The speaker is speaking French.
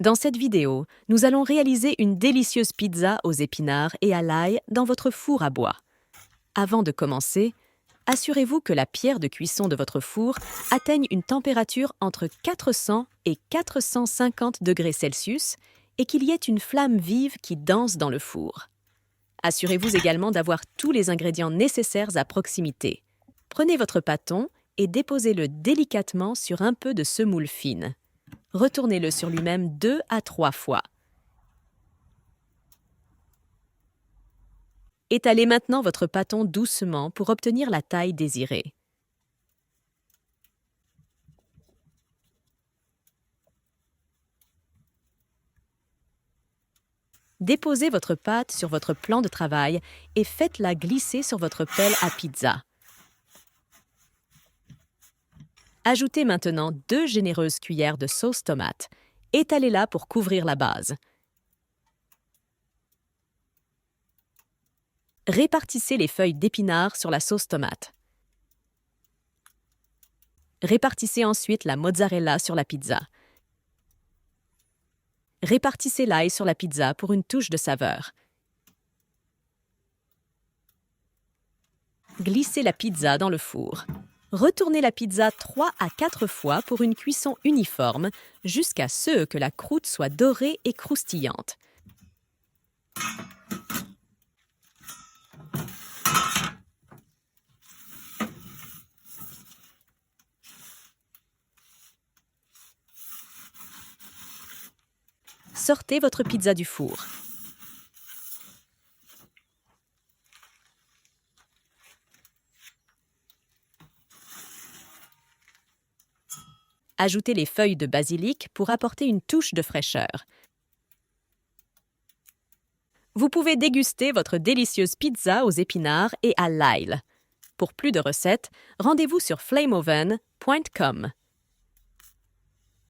Dans cette vidéo, nous allons réaliser une délicieuse pizza aux épinards et à l'ail dans votre four à bois. Avant de commencer, assurez-vous que la pierre de cuisson de votre four atteigne une température entre 400 et 450 degrés Celsius et qu'il y ait une flamme vive qui danse dans le four. Assurez-vous également d'avoir tous les ingrédients nécessaires à proximité. Prenez votre bâton et déposez-le délicatement sur un peu de semoule fine. Retournez-le sur lui-même 2 à 3 fois. Étalez maintenant votre bâton doucement pour obtenir la taille désirée. Déposez votre pâte sur votre plan de travail et faites-la glisser sur votre pelle à pizza. Ajoutez maintenant 2 généreuses cuillères de sauce tomate. Étalez-la pour couvrir la base. Répartissez les feuilles d'épinards sur la sauce tomate. Répartissez ensuite la mozzarella sur la pizza. Répartissez l'ail sur la pizza pour une touche de saveur. Glissez la pizza dans le four. Retournez la pizza 3 à 4 fois pour une cuisson uniforme jusqu'à ce que la croûte soit dorée et croustillante. Sortez votre pizza du four. Ajoutez les feuilles de basilic pour apporter une touche de fraîcheur. Vous pouvez déguster votre délicieuse pizza aux épinards et à l'ail. Pour plus de recettes, rendez-vous sur flameoven.com.